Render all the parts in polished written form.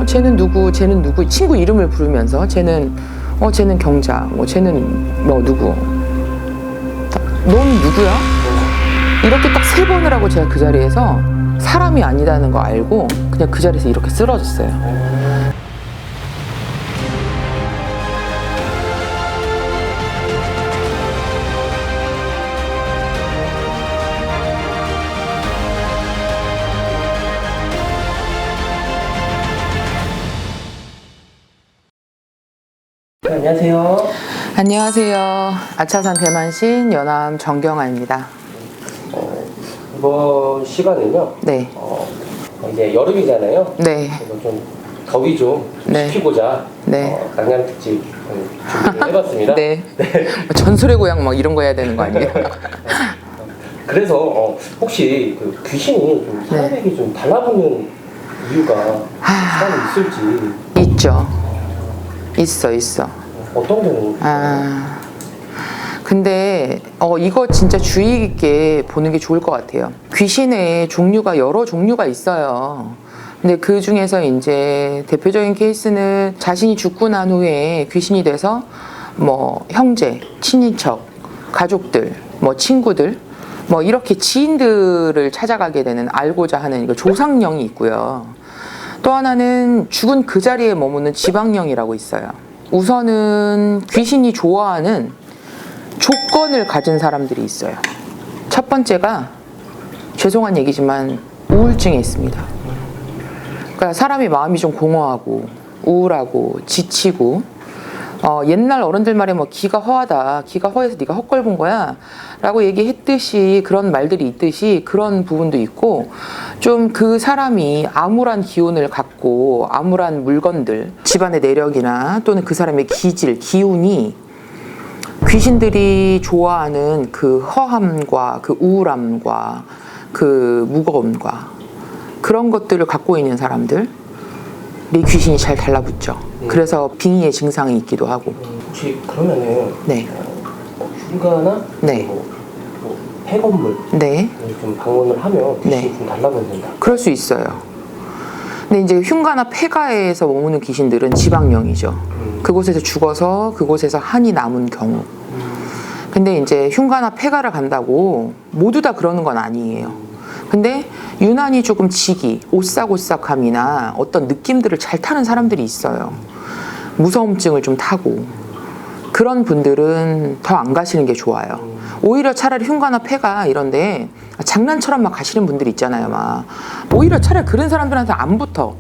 쟤는 누구, 쟤는 누구, 친구 이름을 부르면서 쟤는 경자, 뭐 쟤는 뭐 누구, 넌 누구야? 이렇게 딱 3번을 하고 제가 그 자리에서 사람이 아니다는 거 알고 그냥 그 자리에서 이렇게 쓰러졌어요. 안녕하세요. 안녕하세요. 아차산 대만신 연암 정경아입니다. 이번 시간은요. 네. 이제 여름이잖아요. 네. 그래서 좀 더위 좀 네. 식히고자 네. 강남 특집 준비를 해봤습니다. 네. 전설의 고향 막 이런 거 해야 되는 거 아니에요? 그래서 혹시 그 귀신이 좀 사람에게 좀 달라붙는 이유가 사람이 있을지. 있죠. 있어. 어떤 경우? 근데 이거 진짜 주의 깊게 보는 게 좋을 것 같아요. 귀신의 종류가 여러 종류가 있어요. 근데 그 중에서 이제 대표적인 케이스는 자신이 죽고 난 후에 귀신이 돼서 뭐 형제, 친인척, 가족들, 뭐 친구들, 뭐 이렇게 지인들을 찾아가게 되는 알고자 하는 이거 조상령이 있고요. 또 하나는 죽은 그 자리에 머무는 지방령이라고 있어요. 우선은 귀신이 좋아하는 조건을 가진 사람들이 있어요. 첫 번째가 죄송한 얘기지만 우울증에 있습니다. 그러니까 사람이 마음이 좀 공허하고 우울하고 지치고 옛날 어른들 말에 뭐 기가 허하다, 기가 허해서 네가 헛걸 본 거야 라고 얘기했듯이 그런 말들이 있듯이 그런 부분도 있고, 좀 그 사람이 암울한 기운을 갖고 암울한 물건들, 집안의 내력이나 또는 그 사람의 기질, 기운이 귀신들이 좋아하는 그 허함과 그 우울함과 그 무거움과 그런 것들을 갖고 있는 사람들이 귀신이 잘 달라붙죠. 그래서 빙의의 증상이 있기도 하고. 혹시 그러면은 네. 흉가나 네. 뭐 폐건물 네. 좀 방문을 하면 귀신이 네. 좀 달라붙는다. 그럴 수 있어요. 근데 이제 흉가나 폐가에서 머무는 귀신들은 지방령이죠. 그곳에서 죽어서 그곳에서 한이 남은 경우. 근데 이제 흉가나 폐가를 간다고 모두 다 그러는 건 아니에요. 근데 유난히 조금 지기, 오싹오싹함이나 어떤 느낌들을 잘 타는 사람들이 있어요. 무서움증을 좀 타고. 그런 분들은 더 안 가시는 게 좋아요. 오히려 차라리 흉가나 폐가 이런데 장난처럼 막 가시는 분들 있잖아요. 막 오히려 차라리 그런 사람들한테 안 붙어.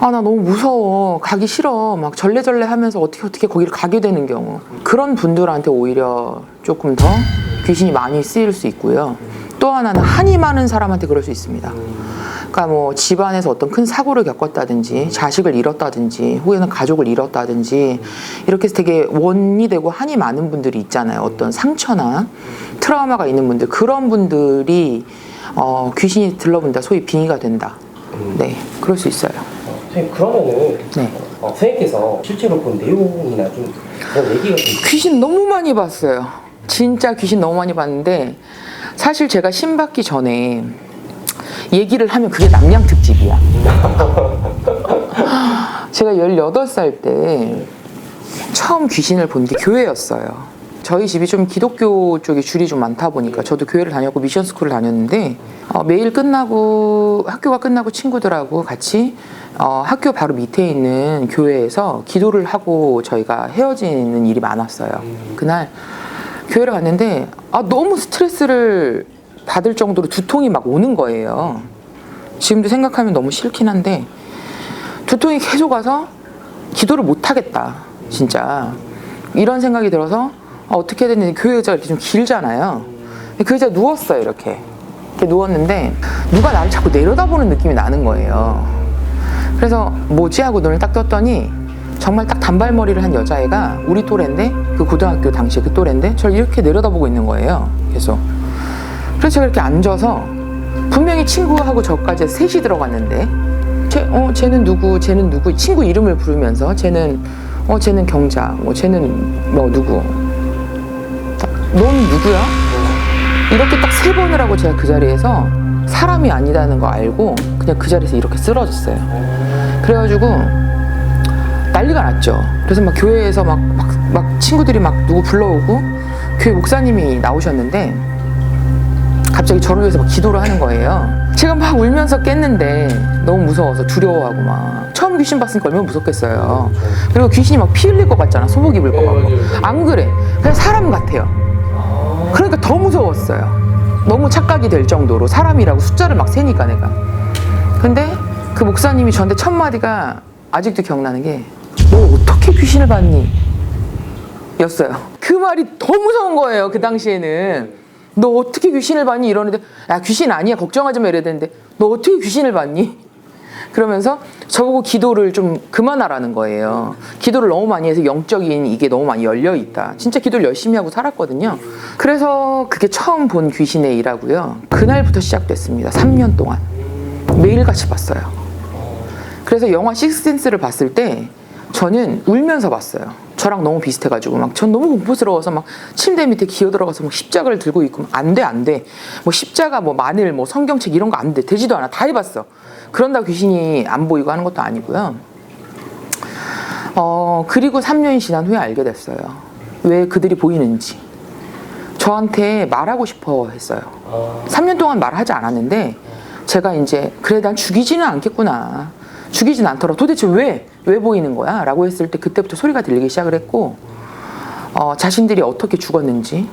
나 너무 무서워, 가기 싫어, 막 절레절레 하면서 어떻게 거기를 가게 되는 경우, 그런 분들한테 오히려 조금 더 귀신이 많이 쓰일 수 있고요. 또 하나는 한이 많은 사람한테 그럴 수 있습니다. 그러니까 뭐 집안에서 어떤 큰 사고를 겪었다든지 자식을 잃었다든지 혹은 가족을 잃었다든지 이렇게 해서 되게 원이 되고 한이 많은 분들이 있잖아요. 어떤 상처나 트라우마가 있는 분들, 그런 분들이 귀신이 들러본다, 소위 빙의가 된다. 네, 그럴 수 있어요. 선생님, 그러면은 네. 선생님께서 실제로 본 내용이나 좀 그런 얘기가 좀 귀신 너무 많이 봤어요. 진짜 귀신 너무 많이 봤는데, 사실 제가 신 받기 전에 얘기를 하면 그게 남양 특집이야. 제가 18살 때 처음 귀신을 본 게 교회였어요. 저희 집이 좀 기독교 쪽에 줄이 좀 많다 보니까 저도 교회를 다녔고 미션 스쿨을 다녔는데, 매일 학교가 끝나고 친구들하고 같이 학교 바로 밑에 있는 교회에서 기도를 하고 저희가 헤어지는 일이 많았어요. 그날 교회를 갔는데 너무 스트레스를 받을 정도로 두통이 막 오는 거예요. 지금도 생각하면 너무 싫긴 한데 두통이 계속 와서 기도를 못 하겠다, 진짜 이런 생각이 들어서 어떻게 해야 되는지, 교회 의자가 이렇게 좀 길잖아요. 그 의자에 누웠어요. 이렇게 누웠는데 누가 나를 자꾸 내려다보는 느낌이 나는 거예요. 그래서 뭐지 하고 눈을 딱 떴더니 정말 딱 단발머리를 한 여자애가 우리 또래인데, 그 고등학교 당시에 그 또래인데 저를 이렇게 내려다보고 있는 거예요. 계속. 그래서 제가 이렇게 앉아서 분명히 친구하고 저까지 셋이 들어갔는데 쟤는 누구, 쟤는 누구, 친구 이름을 부르면서 쟤는 경자, 뭐 쟤는 뭐 누구, 넌 누구야? 이렇게 딱 3번을 하고 제가 그 자리에서 사람이 아니다는 거 알고 그냥 그 자리에서 이렇게 쓰러졌어요. 그래가지고 난리가 났죠. 그래서 막 교회에서 막 친구들이 막 누구 불러오고 교회 목사님이 나오셨는데 갑자기 저를 위해서 막 기도를 하는 거예요. 제가 막 울면서 깼는데 너무 무서워서 두려워하고 막 처음 귀신 봤으니까 얼마나 무섭겠어요. 그리고 귀신이 막 피 흘릴 것 같잖아. 소복 입을 것 같고. 안 그래. 그냥 사람 같아요. 그러니까 더 무서웠어요. 너무 착각이 될 정도로 사람이라고 숫자를 막 세니까 내가. 근데 그 목사님이 저한테 첫 마디가 아직도 기억나는 게 너 어떻게 귀신을 봤니? 였어요. 그 말이 더 무서운 거예요. 그 당시에는. 너 어떻게 귀신을 봤니? 이러는데 야 귀신 아니야 걱정하지 마 이래야 되는데 너 어떻게 귀신을 봤니? 그러면서 저보고 기도를 좀 그만하라는 거예요. 기도를 너무 많이 해서 영적인 이게 너무 많이 열려있다. 진짜 기도를 열심히 하고 살았거든요. 그래서 그게 처음 본 귀신의 일하고요. 그날부터 시작됐습니다. 3년 동안 매일같이 봤어요. 그래서 영화 식스센스를 봤을 때 저는 울면서 봤어요. 저랑 너무 비슷해가지고 막 전 너무 공포스러워서 막 침대 밑에 기어 들어가서 막 십자가를 들고 있고 안 돼. 뭐 십자가 뭐 마늘 뭐 성경책 이런 거 안 돼. 되지도 않아. 다 해봤어. 그런다고 귀신이 안 보이고 하는 것도 아니고요. 그리고 3년이 지난 후에 알게 됐어요. 왜 그들이 보이는지. 저한테 말하고 싶어 했어요. 3년 동안 말하지 않았는데 제가 이제 그래 난 죽이지는 않겠구나. 죽이진 않더라. 도대체 왜 보이는 거야? 라고 했을 때 그때부터 소리가 들리기 시작을 했고 자신들이 어떻게 죽었는지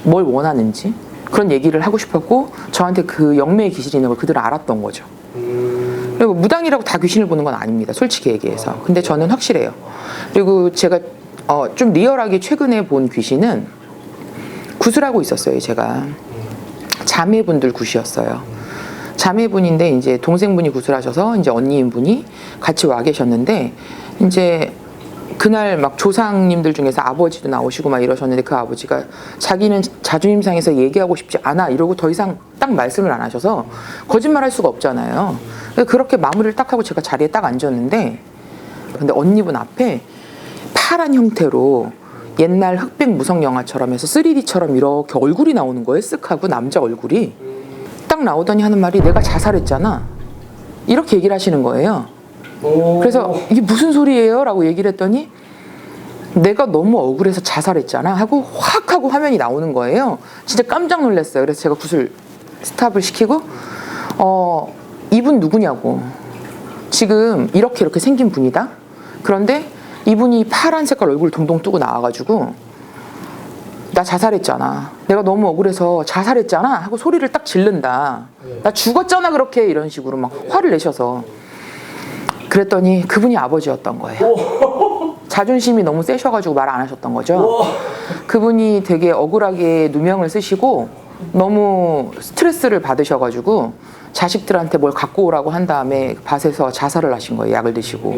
뭘 원하는지 그런 얘기를 하고 싶었고 저한테 그 영매의 기질이 있는 걸 그들은 알았던 거죠. 그리고 무당이라고 다 귀신을 보는 건 아닙니다. 솔직히 얘기해서. 근데 저는 확실해요. 그리고 제가 좀 리얼하게 최근에 본 귀신은 구슬하고 있었어요. 제가 자매분들 굿이었어요. 자매분인데 이제 동생분이 구슬하셔서 이제 언니인 분이 같이 와 계셨는데 이제 그날 막 조상님들 중에서 아버지도 나오시고 막 이러셨는데 그 아버지가 자기는 자존심 상해서 얘기하고 싶지 않아 이러고 더 이상 딱 말씀을 안 하셔서 거짓말할 수가 없잖아요. 그렇게 마무리를 딱 하고 제가 자리에 딱 앉았는데 근데 언니분 앞에 파란 형태로 옛날 흑백 무성 영화처럼 해서 3D처럼 이렇게 얼굴이 나오는 거예요. 쓱 하고 남자 얼굴이 딱 나오더니 하는 말이 내가 자살했잖아 이렇게 얘기를 하시는 거예요. 그래서 이게 무슨 소리예요? 라고 얘기를 했더니 내가 너무 억울해서 자살했잖아 하고 확 하고 화면이 나오는 거예요. 진짜 깜짝 놀랐어요. 그래서 제가 구슬 스탑을 시키고 이분 누구냐고. 지금 이렇게 생긴 분이다. 그런데 이분이 파란 색깔 얼굴 동동 뜨고 나와가지고 나 자살했잖아. 내가 너무 억울해서 자살했잖아 하고 소리를 딱 지른다. 나 죽었잖아 그렇게 이런 식으로 막 화를 내셔서 그랬더니 그분이 아버지였던 거예요. 자존심이 너무 세셔가지고 말 안 하셨던 거죠. 그분이 되게 억울하게 누명을 쓰시고 너무 스트레스를 받으셔가지고 자식들한테 뭘 갖고 오라고 한 다음에 밭에서 자살을 하신 거예요. 약을 드시고.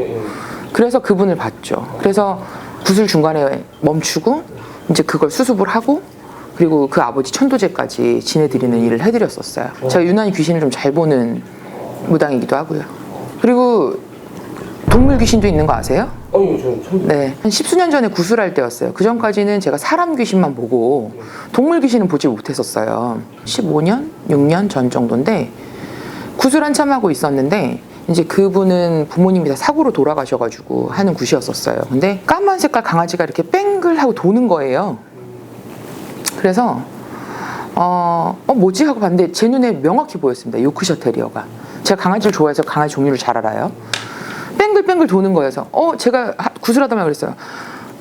그래서 그분을 봤죠. 그래서 구슬 중간에 멈추고 이제 그걸 수습을 하고 그리고 그 아버지 천도제까지 지내드리는 일을 해드렸었어요. 제가 유난히 귀신을 좀 잘 보는 무당이기도 하고요. 그리고 동물 귀신도 있는 거 아세요? 아니요, 저는 처음. 네, 한 10수년 전에 구슬할 때였어요. 그 전까지는 제가 사람 귀신만 보고 동물 귀신은 보지 못했었어요. 15년, 6년 전 정도인데 구슬 한참 하고 있었는데 이제 그분은 부모님이 다 사고로 돌아가셔가지고 하는 굿이었었어요. 근데 까만 색깔 강아지가 이렇게 뺑글하고 도는 거예요. 그래서 뭐지 하고 봤는데 제 눈에 명확히 보였습니다. 요크셔 테리어가. 제가 강아지를 좋아해서 강아지 종류를 잘 알아요. 뺑글뺑글 도는 거여서 제가 구슬하다만 그랬어요.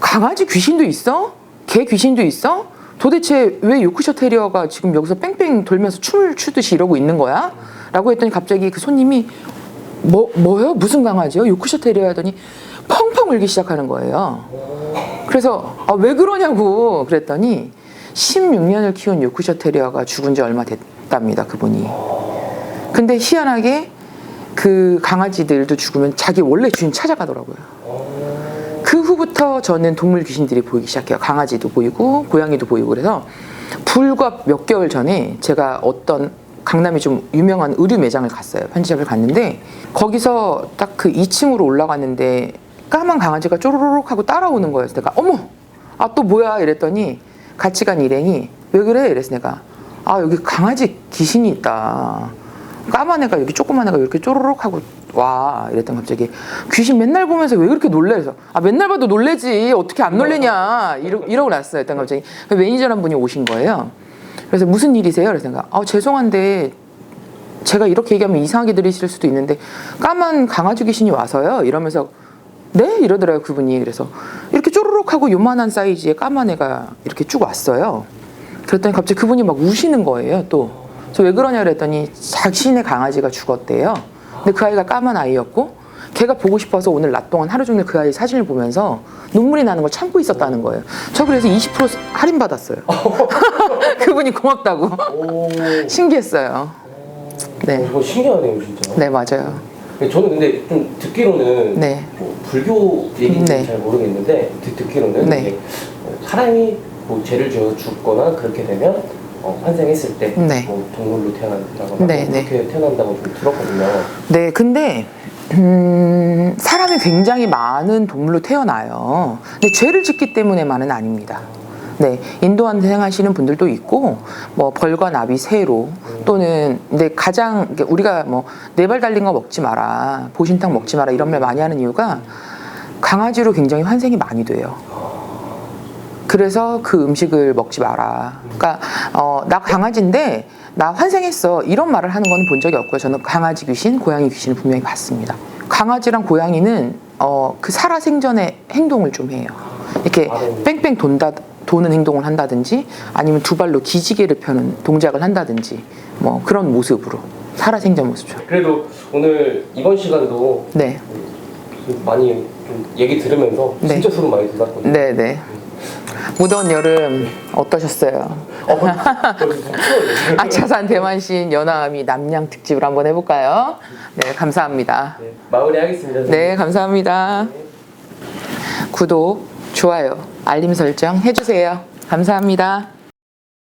강아지 귀신도 있어? 개 귀신도 있어? 도대체 왜 요크셔 테리어가 지금 여기서 뺑뺑 돌면서 춤을 추듯이 이러고 있는 거야? 라고 했더니 갑자기 그 손님이 뭐요? 무슨 강아지요? 요크셔 테리어 하더니 펑펑 울기 시작하는 거예요. 그래서 왜 그러냐고 그랬더니 16년을 키운 요크셔 테리어가 죽은 지 얼마 됐답니다. 그분이. 근데 희한하게 그 강아지들도 죽으면 자기 원래 주인 찾아가더라고요. 그 후부터 저는 동물 귀신들이 보이기 시작해요. 강아지도 보이고 고양이도 보이고. 그래서 불과 몇 개월 전에 제가 어떤 강남에 좀 유명한 의류 매장을 갔어요. 편집샵을 갔는데 거기서 딱 그 2층으로 올라갔는데 까만 강아지가 쪼로록 하고 따라오는 거예요. 내가 어머! 또 뭐야? 이랬더니 같이 간 일행이 왜 그래? 이래서 내가 여기 강아지 귀신이 있다. 까만 애가 이렇게 조그만 애가 이렇게 쪼르륵 하고 와 이랬더니 갑자기 귀신 맨날 보면서 왜 그렇게 놀래? 그래서 아 맨날 봐도 놀래지 어떻게 안 놀래냐 이러고 났어요. 일단 갑자기 매니저란 분이 오신 거예요. 그래서 무슨 일이세요? 그래서 내가 죄송한데 제가 이렇게 얘기하면 이상하게 들리실 수도 있는데 까만 강아지 귀신이 와서요 이러면서 네? 이러더라고요 그분이. 그래서 이렇게 쪼르륵 하고 요만한 사이즈의 까만 애가 이렇게 쭉 왔어요. 그랬더니 갑자기 그분이 막 우시는 거예요 또. 저 왜 그러냐 그랬더니 자신의 강아지가 죽었대요. 근데 그 아이가 까만 아이였고 걔가 보고 싶어서 오늘 낮 동안 하루 종일 그 아이 사진을 보면서 눈물이 나는 걸 참고 있었다는 거예요. 저 그래서 20% 할인 받았어요. 그분이 고맙다고. 오. 신기했어요. 네. 이거 신기하네요, 진짜. 네, 맞아요. 저는 근데 좀 듣기로는 네. 뭐 불교 얘기인지 네. 잘 모르겠는데 듣기로는 네. 이제 사람이 뭐 죄를 지어 죽거나 그렇게 되면 환생했을 때 네. 뭐 동물로 태어난다거나 네, 뭐 그렇게 태어난다고 좀 들었거든요. 네, 근데 사람이 굉장히 많은 동물로 태어나요. 근데 죄를 짓기 때문에만은 아닙니다. 네, 인도한 행하시는 분들도 있고, 뭐 벌과 나비, 새로 또는 근데 가장 우리가 뭐 네 발 달린 거 먹지 마라, 보신탕 먹지 마라 이런 말 많이 하는 이유가 강아지로 굉장히 환생이 많이 돼요. 그래서 그 음식을 먹지 마라. 그러니까 나 강아지인데 나 환생했어 이런 말을 하는 건 본 적이 없고요. 저는 강아지 귀신, 고양이 귀신을 분명히 봤습니다. 강아지랑 고양이는 그 살아생전의 행동을 좀 해요. 이렇게 뺑뺑 도는 행동을 한다든지 아니면 두 발로 기지개를 펴는 동작을 한다든지 뭐 그런 모습으로 살아생전 모습죠. 그래도 오늘 이번 시간도 네, 많이 좀 얘기 들으면서 네. 진짜 소름 많이 돋았거든요. 네, 네. 무더운 여름 어떠셨어요? 아차산 대만신 연암이 남양 특집을 한번 해볼까요? 네, 감사합니다. 네, 마무리하겠습니다. 네, 감사합니다. 네. 구독, 좋아요, 알림 설정 해주세요. 감사합니다.